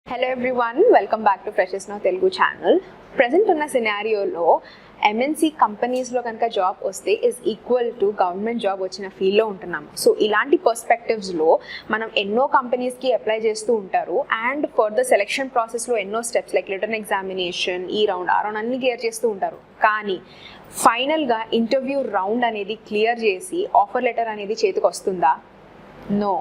Hello everyone, welcome back to Freshers Now Telugu channel. Present ఉన్న సినారియోలో MNC కంపెనీస్లో కనుక job వస్తే is equal to government job వచ్చిన ఫీల్డ్లో ఉంటున్నాము. సో ఇలాంటి పర్స్పెక్టివ్స్లో మనం ఎన్నో కంపెనీస్కి అప్లై చేస్తూ ఉంటారు అండ్ ఫర్ ద సెలెక్షన్ ప్రాసెస్లో ఎన్నో స్టెప్స్ లైక్ రిటర్న్ ఎగ్జామినేషన్ ఈ రౌండ్ ఆ రౌండ్ అన్ని క్లియర్ చేస్తూ ఉంటారు. కానీ ఫైనల్గా ఇంటర్వ్యూ రౌండ్ అనేది క్లియర్ చేసి ఆఫర్ లెటర్ అనేది చేతికి వస్తుందా? నో.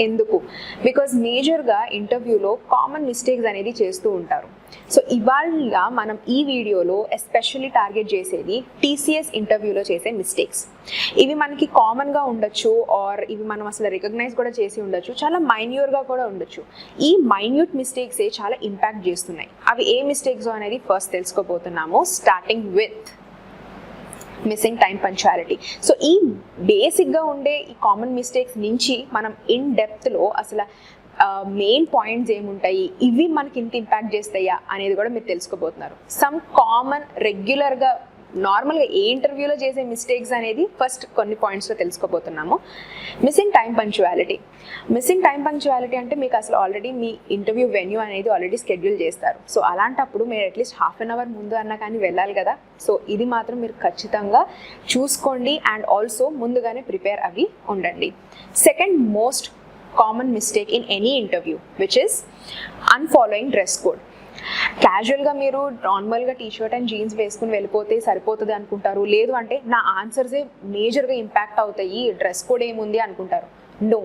ఎందుకు? బికాజ్ మేజర్గా ఇంటర్వ్యూలో కామన్ మిస్టేక్స్ అనేది చేస్తూ ఉంటారు. సో ఇవాళ మనం ఈ వీడియోలో ఎస్పెషల్లీ టార్గెట్ చేసేది టీసీఎస్ ఇంటర్వ్యూలో చేసే మిస్టేక్స్. ఇవి మనకి కామన్గా ఉండొచ్చు ఆర్ ఇవి మనం అసలు రికగ్నైజ్ కూడా చేసి ఉండొచ్చు, చాలా మైన్యూర్గా కూడా ఉండొచ్చు. ఈ మైన్యూట్ మిస్టేక్సే చాలా ఇంపాక్ట్ చేస్తున్నాయి. అవి ఏ మిస్టేక్స్ అనేది ఫస్ట్ తెలుసుకోబోతున్నాము, starting with missing time punctuality. So ఈ బేసిక్గా ఉండే ఈ కామన్ మిస్టేక్స్ నుంచి మనం ఇన్ డెప్త్లో అసలు మెయిన్ పాయింట్స్ ఏముంటాయి, ఇవి మనకి ఇంత ఇంపాక్ట్ చేస్తాయా అనేది కూడా మీరు తెలుసుకోబోతున్నారు. సమ్ కామన్ రెగ్యులర్గా నార్మల్గా ఏ ఇంటర్వ్యూలో చేసే మిస్టేక్స్ అనేది ఫస్ట్ కొన్ని పాయింట్స్లో తెలుసుకోబోతున్నాము. Missing time punctuality. Missing time punctuality అంటే మీకు అసలు ఆల్రెడీ మీ ఇంటర్వ్యూ వెన్యూ అనేది ఆల్రెడీ షెడ్యూల్ చేస్తారు. సో అలాంటప్పుడు మీరు అట్లీస్ట్ హాఫ్ అన్ అవర్ ముందు అన్నా కానీ వెళ్ళాలి కదా. సో ఇది మాత్రం మీరు ఖచ్చితంగా చూసుకోండి అండ్ ఆల్సో ముందుగానే ప్రిపేర్ అవి ఉండండి. Second most common mistake in any interview which is unfollowing dress code. క్యాజువల్గా మీరు నార్మల్గా టీషర్ట్ అండ్ జీన్స్ వేసుకుని వెళ్ళిపోతే సరిపోతుంది అనుకుంటారు. లేదు అంటే నా ఆన్సర్సే మేజర్గా ఇంపాక్ట్ అవుతాయి, డ్రెస్ కోడ్ ఏముంది అనుకుంటారు. నో,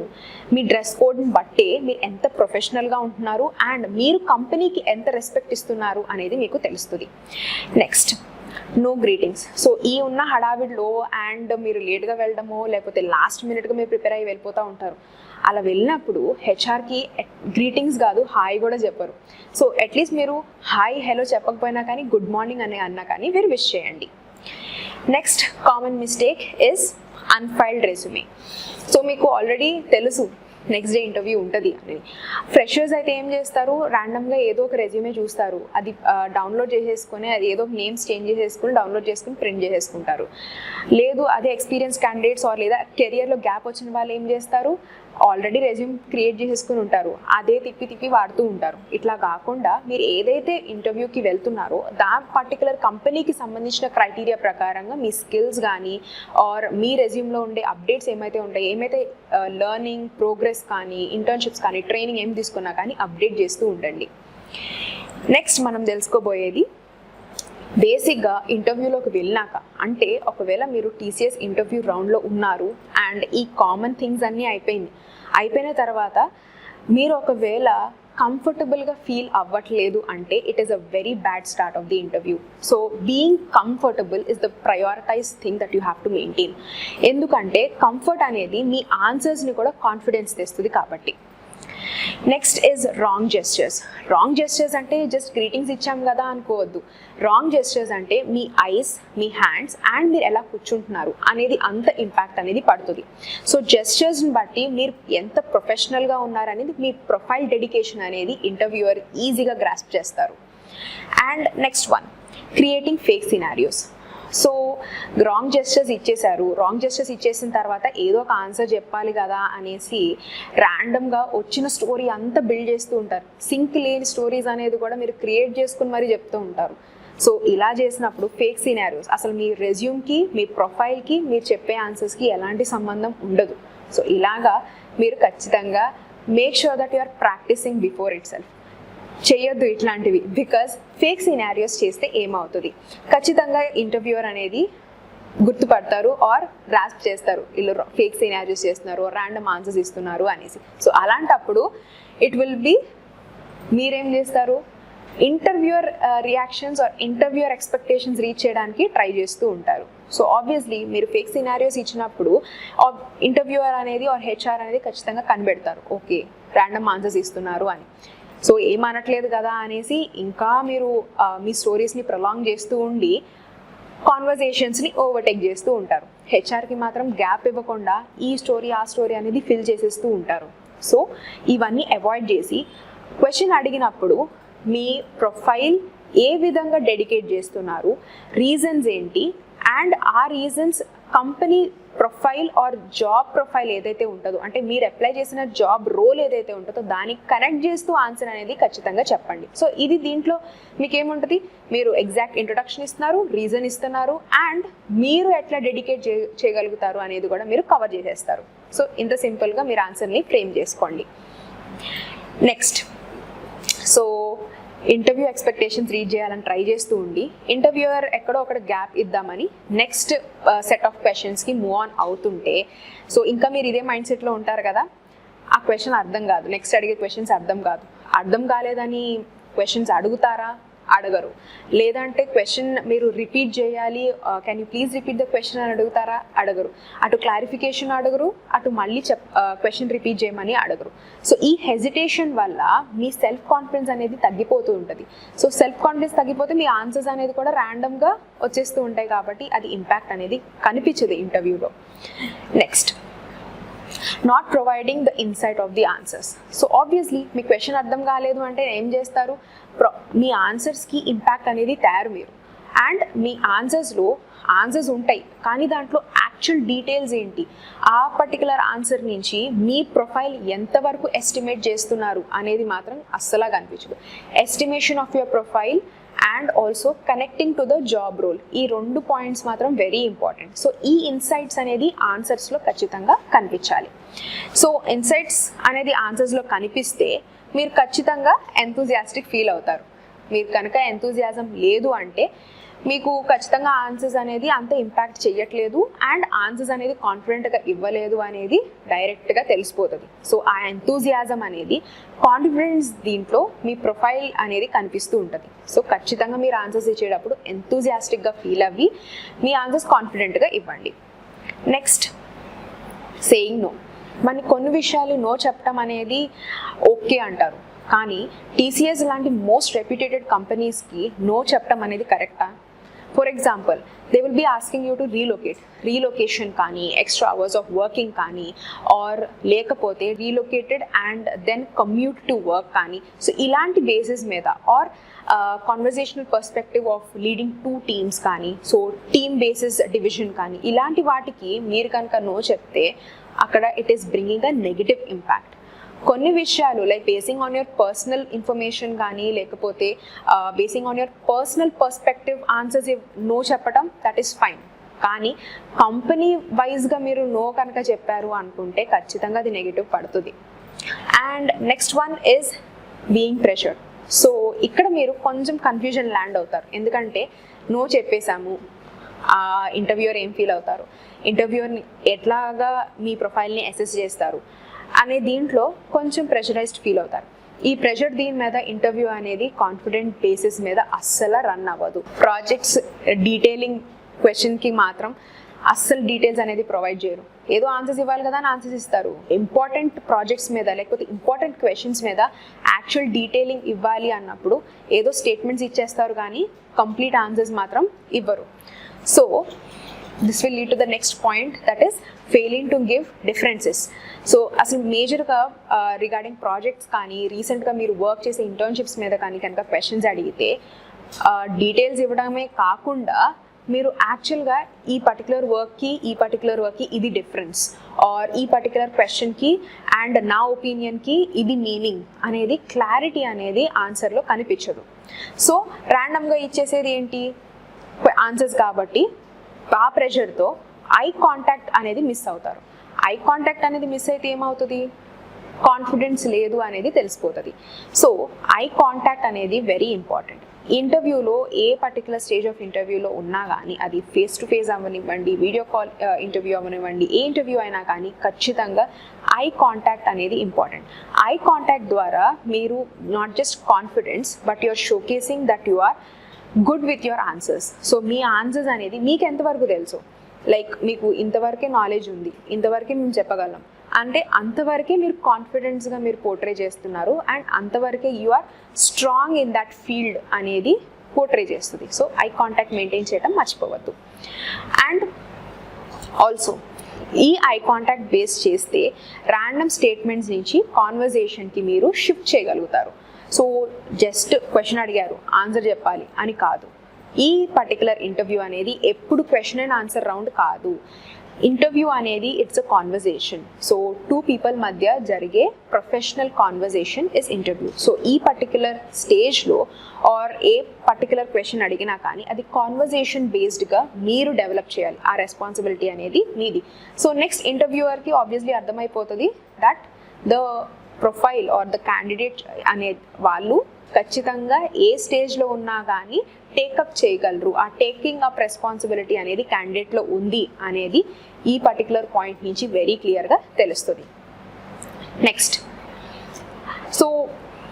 మీ డ్రెస్ కోడ్ని బట్టే మీరు ఎంత ప్రొఫెషనల్గా ఉంటున్నారు అండ్ మీరు కంపెనీకి ఎంత రెస్పెక్ట్ ఇస్తున్నారు అనేది మీకు తెలుస్తుంది. Next, no greetings. సో ఈ ఉన్న హడావిడిలో అండ్ మీరు లేట్గా వెళ్ళడమో లేకపోతే లాస్ట్ మినిట్గా మీరు ప్రిపేర్ అయ్యి వెళ్ళిపోతూ ఉంటారు. అలా వెళ్ళినప్పుడు హెచ్ఆర్కి గ్రీటింగ్స్ కాదు హాయ్ కూడా చెప్పరు. సో అట్లీస్ట్ మీరు హాయ్ హలో చెప్పకపోయినా కానీ గుడ్ మార్నింగ్ అని అన్నా కానీ మీరు విష్ చేయండి. Next common mistake is unfiled resume. So మీకు ఆల్రెడీ తెలుసు నెక్స్ట్ డే ఇంటర్వ్యూ ఉంటుంది అని. ఫ్రెషర్స్ అయితే ఏం చేస్తారు, ర్యాండమ్గా ఏదో ఒక రెజ్యూమే చూస్తారు, అది డౌన్లోడ్ చేసేసుకొని అది ఏదో నేమ్స్ చేంజ్ చేసేసుకుని డౌన్లోడ్ చేసుకుని ప్రింట్ చేసేసుకుంటారు. లేదు అదే ఎక్స్పీరియన్స్ క్యాండిడేట్స్ ఆర్ లేదా కెరియర్లో గ్యాప్ వచ్చిన వాళ్ళు ఏం చేస్తారు, ఆల్రెడీ రెజ్యూమ్ క్రియేట్ చేసేసుకుని ఉంటారు, అదే తిప్పి వాడుతూ ఉంటారు. ఇట్లా కాకుండా మీరు ఏదైతే ఇంటర్వ్యూకి వెళ్తున్నారో పర్టికులర్ కంపెనీకి సంబంధించిన క్రైటీరియా ప్రకారంగా మీ స్కిల్స్ కానీ ఆర్ మీ రెజ్యూమ్లో ఉండే అప్డేట్స్ ఏమైతే ఉంటాయి, ఏమైతే లెర్నింగ్ ప్రోగ్రెస్ కానీ ఇంటర్న్షిప్స్ కానీ ట్రైనింగ్ ఏం తీసుకున్నా కానీ అప్డేట్ చేస్తూ ఉండండి. నెక్స్ట్ మనం తెలుసుకోబోయేది బేసిక్గా ఇంటర్వ్యూలోకి వెళ్ళినాక, అంటే ఒకవేళ మీరు టీసీఎస్ ఇంటర్వ్యూ రౌండ్లో ఉన్నారు అండ్ ఈ కామన్ థింగ్స్ అన్నీ అయిపోయిన తర్వాత మీరు ఒకవేళ కంఫర్టబుల్గా ఫీల్ అవ్వట్లేదు అంటే it is a very bad start of the interview. So being comfortable is the prioritize thing that you have to maintain. ఎందుకంటే కంఫర్ట్ అనేది మీ ఆన్సర్స్ని కూడా కాన్ఫిడెన్స్ తెస్తుంది కాబట్టి. Next is wrong gestures. Wrong gestures అంటే జస్ట్ గ్రీటింగ్స్ ఇచ్చాం కదా అనుకోవద్దు. రాంగ్ జెస్చర్స్ అంటే మీ ఐస్, మీ హ్యాండ్స్ అండ్ మీరు ఎలా కూర్చుంటున్నారు అనేది అంత ఇంపాక్ట్ అనేది పడుతుంది. సో జెస్చర్స్ని బట్టి మీరు ఎంత ప్రొఫెషనల్గా ఉన్నారనేది మీ ప్రొఫైల్ డెడికేషన్ అనేది ఇంటర్వ్యూయర్ ఈజీగా గ్రాస్ప్ చేస్తారు. And next one, creating fake scenarios. So wrong gestures ఇచ్చేసిన తర్వాత ఏదో ఒక ఆన్సర్ చెప్పాలి కదా అనేసి ర్యాండమ్గా వచ్చిన స్టోరీ అంతా బిల్డ్ చేస్తూ ఉంటారు. సింక్ లేని స్టోరీస్ అనేది కూడా మీరు క్రియేట్ చేసుకుని మరీ చెప్తూ ఉంటారు. సో ఇలా చేసినప్పుడు ఫేక్ సినారియోస్, అసలు మీ రెజ్యూమ్కి మీ ప్రొఫైల్కి మీరు చెప్పే ఆన్సర్స్కి ఎలాంటి సంబంధం ఉండదు. సో ఇలాగా మీరు ఖచ్చితంగా make sure that you are practicing before itself. చేయొద్దు ఇట్లాంటివి. బికాజ్ ఫేక్ సినారియోస్ చేస్తే ఏమవుతుంది, ఖచ్చితంగా ఇంటర్వ్యూయర్ అనేది గుర్తుపడతారు ఆర్ గ్రాస్ప్ చేస్తారు వీళ్ళు ఫేక్ సినారియోస్ చేస్తున్నారు, ర్యాండమ్ ఆన్సర్స్ ఇస్తున్నారు అనేసి. సో అలాంటప్పుడు ఇట్ విల్ బి, మీరేం చేస్తారు, interviewer reactions or interviewer expectations reach చేయడానికి ట్రై చేస్తూ ఉంటారు. సో ఆబ్వియస్లీ మీరు ఫేక్ సినారియోస్ ఇచ్చినప్పుడు ఇంటర్వ్యూయర్ అనేది ఆర్ హెచ్ఆర్ అనేది ఖచ్చితంగా కనిపెడతారు, ఓకే ర్యాండమ్ ఆన్సర్స్ ఇస్తున్నారు అని. సో ఏమనట్లేదు కదా అనేసి ఇంకా మీరు మీ స్టోరీస్ని ప్రొలాంగ్ చేస్తూ ఉండి కాన్వర్జేషన్స్ని ఓవర్టేక్ చేస్తూ ఉంటారు. హెచ్ఆర్కి మాత్రం గ్యాప్ ఇవ్వకుండా ఈ స్టోరీ ఆ స్టోరీ అనేది ఫిల్ చేసేస్తూ ఉంటారు. సో ఇవన్నీ అవాయిడ్ చేసి క్వశ్చన్ అడిగినప్పుడు మీ ప్రొఫైల్ ఏ విధంగా డెడికేట్ చేస్తున్నారు, రీజన్స్ ఏంటి అండ్ ఆ reasons company profile are job profile ఏదైతే ఉంటుందో, అంటే మీరు అప్లై చేసిన జాబ్ రోల్ ఏదైతే ఉంటుందో దానికి కనెక్ట్ చేస్తూ ఆన్సర్ అనేది ఖచ్చితంగా చెప్పండి. సో ఇది దీంట్లో మీకు ఏముంటుంది, మీరు ఎగ్జాక్ట్ ఇంట్రొడక్షన్ ఇస్తున్నారు, రీజన్ ఇస్తున్నారు, అండ్ మీరు ఎట్లా డెడికేట్ చేయగలుగుతారు అనేది కూడా మీరు కవర్ చేసేస్తారు. సో ఇంత సింపుల్గా మీరు ఆన్సర్ని ఫ్రేమ్ చేసుకోండి. Next, so interview expectations read చేయాలని ట్రై చేస్తూ ఉండి ఇంటర్వ్యూయర్ ఎక్కడో ఒకటి గ్యాప్ ఇద్దామని నెక్స్ట్ సెట్ ఆఫ్ క్వశ్చన్స్కి మూవ్ ఆన్ అవుతుంటే, సో ఇంకా మీరు ఇదే మైండ్ సెట్లో ఉంటారు కదా, ఆ క్వశ్చన్ అర్థం కాదు, నెక్స్ట్ అడిగే క్వశ్చన్స్ అర్థం కాలేదని క్వశ్చన్స్ అడుగుతారా? అడగరు. లేదంటే క్వశ్చన్ మీరు రిపీట్ చేయాలి, can you please repeat the question అని అడుగుతారా? అడగరు. అటు క్లారిఫికేషన్ అడగరు, అటు మళ్ళీ క్వశ్చన్ రిపీట్ చేయమని అడగరు. సో ఈ హెజిటేషన్ వల్ల మీ సెల్ఫ్ కాన్ఫిడెన్స్ అనేది తగ్గిపోతూ ఉంటుంది. సో సెల్ఫ్ కాన్ఫిడెన్స్ తగ్గిపోతే మీ ఆన్సర్స్ అనేది కూడా ర్యాండమ్గా వచ్చేస్తూ ఉంటాయి, కాబట్టి అది ఇంపాక్ట్ అనేది కనిపించదు ఇంటర్వ్యూలో. Next, not providing the insight of the answers. So obviously me question అర్థం కాలేదు అంటే ఏం చేస్తారు, మీ ఆన్సర్స్కి ఇంపాక్ట్ అనేది తయారు మీరు, అండ్ మీ ఆన్సర్స్ ఉంటాయి కానీ దాంట్లో యాక్చువల్ డీటెయిల్స్ ఏంటి, ఆ పర్టికులర్ ఆన్సర్ నుంచి మీ ప్రొఫైల్ ఎంతవరకు ఎస్టిమేట్ చేస్తున్నారు అనేది మాత్రం అస్సలా కనిపించదు. Estimation of your profile and also connecting to the job role, ఈ 2 పాయింట్స్ మాత్రం వెరీ ఇంపార్టెంట్. సో ఈ ఇన్సైట్స్ అనేది ఆన్సర్స్లో ఖచ్చితంగా కనిపించాలి. సో ఇన్సైట్స్ అనేది ఆన్సర్స్లో కనిపిస్తే మీరు ఖచ్చితంగా ఎంతూజియాస్టిక్ ఫీల్ అవుతారు. మీరు కనుక ఎంతూజియాజం లేదు అంటే మీకు ఖచ్చితంగా ఆన్సర్స్ అనేది అంత ఇంపాక్ట్ చేయట్లేదు, అండ్ ఆన్సర్స్ అనేది కాన్ఫిడెంట్గా ఇవ్వలేదు అనేది డైరెక్ట్గా తెలిసిపోతుంది. సో ఆ ఎంతూజియాజం అనేది, కాన్ఫిడెన్స్ దీంట్లో మీ ప్రొఫైల్ అనేది కనిపిస్తూ ఉంటుంది. సో ఖచ్చితంగా మీరు ఆన్సర్స్ ఇచ్చేటప్పుడు ఎంతూజియాస్టిక్గా ఫీల్ అవ్వి మీ ఆన్సర్స్ కాన్ఫిడెంట్గా ఇవ్వండి. Next, saying no. మన కొన్ని విషయాలు నో చెప్పడం అనేది ఓకే అంటారు, కానీ టీసీఎస్ లాంటి మోస్ట్ రెప్యూటెడ్ కంపెనీస్కి నో చెప్పడం అనేది కరెక్టా? For example, they will be asking you to relocation కానీ, ఎక్స్ట్రా అవర్స్ ఆఫ్ వర్కింగ్ కానీ, ఆర్ లేకపోతే relocated and then commute to work కానీ. సో ఇలాంటి బేసిస్ మీద, or conversational perspective of leading 2 teams కానీ, సో టీమ్ బేసిస్ డివిజన్ కానీ, ఇలాంటి వాటికి మీరు కనుక నో చెప్తే అక్కడ it is bringing a negative impact. కొన్ని విషయాలు like basing on your personal information కానీ, లేకపోతే basing on your personal perspective answers no చెప్పడం, దట్ ఈస్ ఫైన్. కానీ కంపెనీ వైజ్గా మీరు నో కనుక చెప్పారు అనుకుంటే ఖచ్చితంగా అది నెగిటివ్ పడుతుంది. And next one is being pressured. So ఇక్కడ మీరు కొంచెం కన్ఫ్యూజన్ ల్యాండ్ అవుతారు, ఎందుకంటే నో చెప్పేశాము, ఇంటర్వ్యూయర్ ఏం ఫీల్ అవుతారు, ఇంటర్వ్యూయర్ని ఎట్లాగా మీ ప్రొఫైల్ని అసెస్ చేస్తారు అనే దీంట్లో కొంచెం ప్రెషరైజ్డ్ ఫీల్ అవుతారు. ఈ ప్రెషర్ దీని మీద ఇంటర్వ్యూ అనేది కాన్ఫిడెంట్ బేసిస్ మీద అస్సలు రన్ అవ్వదు. ప్రాజెక్ట్స్ డీటెయిలింగ్ క్వశ్చన్కి మాత్రం అస్సలు డీటెయిల్స్ అనేది ప్రొవైడ్ చేయరు. ఏదో ఆన్సర్స్ ఇవ్వాలి కదా అని ఆన్సర్స్ ఇస్తారు. ఇంపార్టెంట్ ప్రాజెక్ట్స్ మీద లేకపోతే ఇంపార్టెంట్ క్వశ్చన్స్ మీద యాక్చువల్ డీటెయిలింగ్ ఇవ్వాలి అన్నప్పుడు ఏదో స్టేట్మెంట్స్ ఇచ్చేస్తారు కానీ కంప్లీట్ ఆన్సర్స్ మాత్రం ఇవ్వరు. So this will lead to the next point, that is failing to give differences. So అసలు మేజర్గా రిగార్డింగ్ ప్రాజెక్ట్స్ కానీ, రీసెంట్గా మీరు వర్క్ చేసే ఇంటర్న్షిప్స్ మీద కానీ కనుక క్వశ్చన్స్ అడిగితే డీటెయిల్స్ ఇవ్వడమే కాకుండా మీరు యాక్చువల్గా ఈ పర్టికులర్ వర్క్కి ఇది డిఫరెన్స్, ఆర్ ఈ పర్టికులర్ క్వశ్చన్కి అండ్ నా ఒపీనియన్కి ఇది మీనింగ్ అనేది క్లారిటీ అనేది ఆన్సర్లో కనిపించదు. సో ర్యాండమ్గా ఇచ్చేసేది ఏంటి, ఆన్సర్స్ కాబట్టి ఆ ప్రెషర్తో ఐ కాంటాక్ట్ అనేది మిస్ అవుతారు. ఐ కాంటాక్ట్ అనేది మిస్ అయితే ఏమవుతుంది, కాన్ఫిడెన్స్ లేదు అనేది తెలిసిపోతుంది. సో ఐ కాంటాక్ట్ అనేది వెరీ ఇంపార్టెంట్. ఇంటర్వ్యూలో ఏ పర్టికులర్ స్టేజ్ ఆఫ్ ఇంటర్వ్యూలో ఉన్నా కానీ, అది ఫేస్ టు ఫేస్ అవ్వనివ్వండి, వీడియో కాల్ ఇంటర్వ్యూ అవ్వనివ్వండి, ఏ ఇంటర్వ్యూ అయినా కానీ ఖచ్చితంగా ఐ కాంటాక్ట్ అనేది ఇంపార్టెంట్. ఐ కాంటాక్ట్ ద్వారా మీరు not just confidence but you're showcasing that you are good with your answers. So me answers అనేది మీకు ఎంతవరకు తెలుసు, లైక్ మీకు ఇంతవరకే నాలెడ్జ్ ఉంది, ఇంతవరకే మేము చెప్పగలం అంటే అంతవరకే మీరు కాన్ఫిడెన్స్గా మీరు పోర్ట్రే చేస్తున్నారు, అండ్ అంతవరకే you are strong in that field అనేది పోర్ట్రే చేస్తుంది. సో ఐ కాంటాక్ట్ మెయింటైన్ చేయడం మర్చిపోవద్దు. అండ్ ఆల్సో ఈ ఐ కాంటాక్ట్ బేస్ చేస్తే ర్యాండమ్ స్టేట్మెంట్స్ నుంచి కాన్వర్జేషన్కి మీరు షిఫ్ట్ చేయగలుగుతారు. సో జస్ట్ క్వశ్చన్ అడిగారు ఆన్సర్ చెప్పాలి అని కాదు, ఈ పర్టికులర్ ఇంటర్వ్యూ అనేది ఎప్పుడు క్వశ్చన్ అండ్ ఆన్సర్ రౌండ్ కాదు. ఇంటర్వ్యూ అనేది it's a conversation. So 2 people మధ్య జరిగే professional conversation is interview. So ఈ పర్టికులర్ స్టేజ్లో ఆర్ ఏ పర్టికులర్ క్వశ్చన్ అడిగినా కానీ అది కాన్వర్జేషన్ బేస్డ్గా మీరు డెవలప్ చేయాలి. ఆ రెస్పాన్సిబిలిటీ అనేది మీది. సో నెక్స్ట్ ఇంటర్వ్యూవర్కి ఆబ్వియస్లీ అర్థమైపోతుంది that the profile are the candidate అనే వాళ్ళు ఖచ్చితంగా ఏ స్టేజ్లో ఉన్నా కానీ టేకప్ చేయగలరు. ఆ టేకింగ్ అప్ రెస్పాన్సిబిలిటీ అనేది క్యాండిడేట్లో ఉంది అనేది ఈ పర్టికులర్ పాయింట్ నుంచి వెరీ క్లియర్గా తెలుస్తుంది. నెక్స్ట్, సో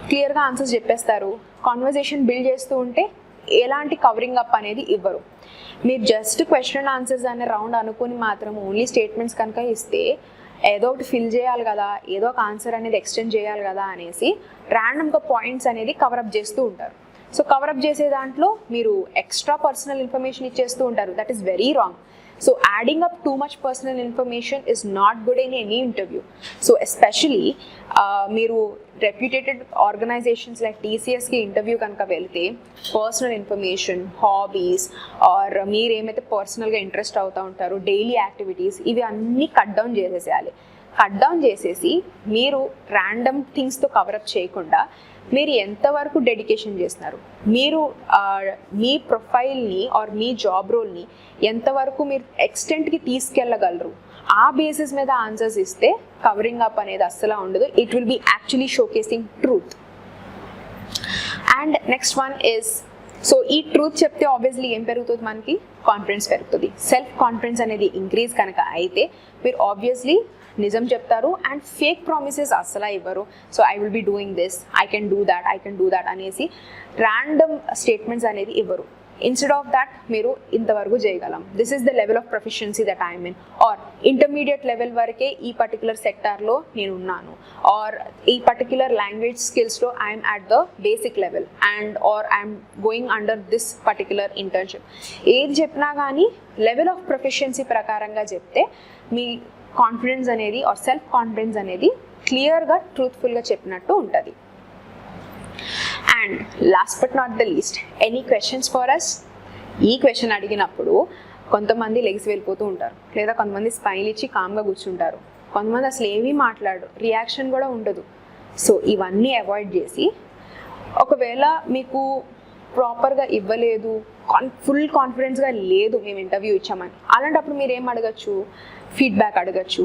క్లియర్గా ఆన్సర్స్ చెప్పేస్తారు. కాన్వర్జేషన్ బిల్డ్ చేస్తూ ఉంటే ఎలాంటి కవరింగ్ అప్ అనేది ఇవ్వరు. మీరు జస్ట్ క్వశ్చన్ అండ్ ఆన్సర్స్ అనే రౌండ్ అనుకుని మాత్రం ఓన్లీ స్టేట్మెంట్స్ కనుక ఇస్తే ఏదో ఒకటి ఫిల్ చేయాలి కదా, ఏదో ఒక ఆన్సర్ అనేది ఎక్స్టెండ్ చేయాలి కదా అనేసి ర్యాండమ్గా పాయింట్స్ అనేది కవరప్ చేస్తూ ఉంటారు. సో కవరప్ చేసే దాంట్లో మీరు ఎక్స్ట్రా పర్సనల్ ఇన్ఫర్మేషన్ ఇచ్చేస్తూ ఉంటారు. That is very wrong. So adding up too much personal information is not good in any interview. So especially మీరు రెప్యూటెడ్ ఆర్గనైజేషన్స్ లైక్ టీసీఎస్కి ఇంటర్వ్యూ కనుక వెళ్తే పర్సనల్ ఇన్ఫర్మేషన్, హాబీస్ ఆర్ మీరు ఏమైతే పర్సనల్గా ఇంట్రెస్ట్ అవుతూ ఉంటారో డైలీ యాక్టివిటీస్ ఇవి అన్నీ కట్ డౌన్ చేసేసేయాలి. కట్ డౌన్ చేసేసి మీరు ర్యాండమ్ థింగ్స్తో కవరప్ చేయకుండా మీరు ఎంతవరకు డెడికేషన్ చేస్తున్నారు, మీరు మీ ప్రొఫైల్ని ఆర్ మీ జాబ్ రోల్ని ఎంతవరకు మీరు ఎక్స్టెంట్కి తీసుకెళ్ళగలరు, ఆ బేసిస్ మీద ఆన్సర్స్ ఇస్తే కవరింగ్ అప్ అనేది అస్సలు ఉండదు. It will be actually showcasing truth. And next one is, so ఈ ట్రూత్ చెప్తే ఆబ్వియస్లీ ఏం పెరుగుతుంది, మనకి కాన్ఫిడెన్స్ పెరుగుతుంది. సెల్ఫ్ కాన్ఫిడెన్స్ అనేది ఇంక్రీజ్ కనుక అయితే మీరు ఆబ్వియస్లీ నిజం చెప్తారు అండ్ ఫేక్ ప్రామిసెస్ అస్సలు ఇవ్వరు. So I will be doing this, I can do that అనేసి ర్యాండమ్ స్టేట్మెంట్స్ అనేది ఇవ్వరు. ఇన్స్టెడ్ ఆఫ్ దాట్ మీరు ఇంతవరకు చేయగలం, this is the level of proficiency that I mean, or intermediate level వరకే ఈ పర్టికులర్ సెక్టార్లో నేను ఉన్నాను, ఆర్ ఈ పర్టికులర్ లాంగ్వేజ్ స్కిల్స్లో I'm at the basic level and or I'm going under this particular internship. ఏది చెప్పినా కానీ లెవెల్ ఆఫ్ ప్రొఫిషియన్సీ ప్రకారంగా చెప్తే మీ కాన్ఫిడెన్స్ అనేది ఆర్ సెల్ఫ్ కాన్ఫిడెన్స్ అనేది క్లియర్గా ట్రూత్ఫుల్గా చెప్పినట్టు ఉంటుంది. And last but not the least, any questions for us? ఈ క్వశ్చన్ అడిగినప్పుడు కొంతమంది లెగ్స్ వెళ్ళిపోతూ ఉంటారు, లేదా కొంతమంది స్మైల్ ఇచ్చి కామ్గా కూర్చుంటారు, కొంతమంది అసలు ఏమీ మాట్లాడరు, రియాక్షన్ కూడా ఉండదు. సో ఇవన్నీ అవాయిడ్ చేసి, ఒకవేళ మీకు ప్రాపర్గా ఇవ్వలేదు, ఫుల్ కాన్ఫిడెన్స్గా లేదు మేము ఇంటర్వ్యూ ఇచ్చామని, అలాంటప్పుడు మీరు ఏం అడగచ్చు, ఫీడ్బ్యాక్ అడగచ్చు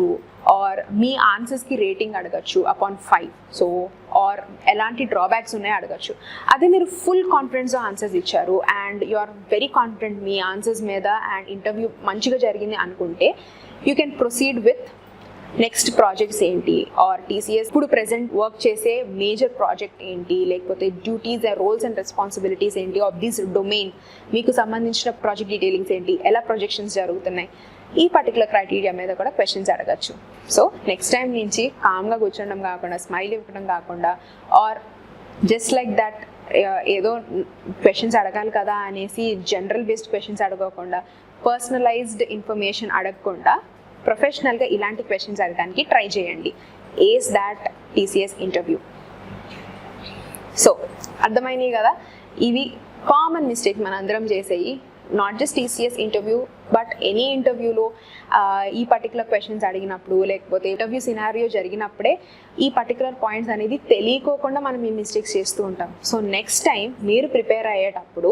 ఆర్ మీ ఆన్సర్స్కి రేటింగ్ అడగచ్చు అపాన్ 5. సో ఆర్ ఎలాంటి డ్రాబ్యాక్స్ ఉన్నాయో అడగచ్చు. అదే మీరు ఫుల్ కాన్ఫిడెన్స్తో ఆన్సర్స్ ఇచ్చారు and you are very confident మీ ఆన్సర్స్ మీద అండ్ ఇంటర్వ్యూ మంచిగా జరిగింది అనుకుంటే you can proceed with next projects ఏంటి, ఆర్ టీసీఎస్ ఇప్పుడు ప్రెజెంట్ వర్క్ చేసే మేజర్ ప్రాజెక్ట్ ఏంటి, లేకపోతే డ్యూటీస్ రోల్స్ అండ్ రెస్పాన్సిబిలిటీస్ ఏంటి ఆఫ్ దిస్ డొమైన్, మీకు సంబంధించిన ప్రాజెక్ట్ డీటెయిలింగ్స్ ఏంటి, ఎలా ప్రొజెక్షన్స్ జరుగుతున్నాయి, ఈ పర్టికులర్ క్రైటీరియా మీద కూడా క్వశ్చన్స్ అడగచ్చు. సో నెక్స్ట్ టైం నుంచి కామ్గా కూర్చోడం కాకుండా, స్మైల్ ఇవ్వడం కాకుండా, ఆర్ జస్ట్ లైక్ దట్ ఏదో క్వశ్చన్స్ అడగాలి కదా అనేసి జనరల్ బేస్డ్ క్వశ్చన్స్ అడగకుండా, పర్సనలైజ్డ్ ఇన్ఫర్మేషన్ అడగకుండా ప్రొఫెషనల్గా ఇలాంటి క్వశ్చన్స్ అడగడానికి ట్రై చేయండి. ఏస్ దాట్ టీసీఎస్ ఇంటర్వ్యూ. సో అర్థమైనవి కదా, ఇవి కామన్ మిస్టేక్ మన అందరం చేసేవి. Not just TCS interview but any ఇంటర్వ్యూలో ఈ పర్టికులర్ క్వశ్చన్స్ అడిగినప్పుడు, లేకపోతే ఇంటర్వ్యూ సినారియో జరిగినప్పుడే ఈ పర్టికులర్ పాయింట్స్ అనేది తెలియకోకుండా మనం ఈ మిస్టేక్స్ చేస్తూ ఉంటాం. సో నెక్స్ట్ టైం మీరు ప్రిపేర్ అయ్యేటప్పుడు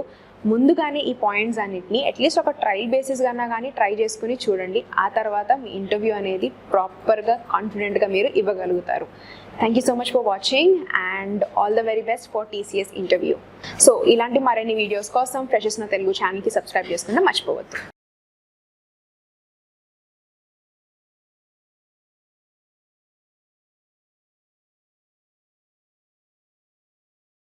ముందుగానే ఈ పాయింట్స్ అన్నిటిని అట్లీస్ట్ ఒక ట్రయల్ బేసిస్ కన్నా కానీ ట్రై చేసుకుని చూడండి. ఆ తర్వాత మీ ఇంటర్వ్యూ అనేది ప్రాపర్గా కాన్ఫిడెంట్గా మీరు ఇవ్వగలుగుతారు. Thank you so much for watching and all the very best for TCS interview. So ఇలాంటి మరిన్ని వీడియోస్ కోసం ఫ్రెషర్స్ నా తెలుగు ఛానల్కి సబ్స్క్రైబ్ చేసుకుంటే మర్చిపోవద్దు.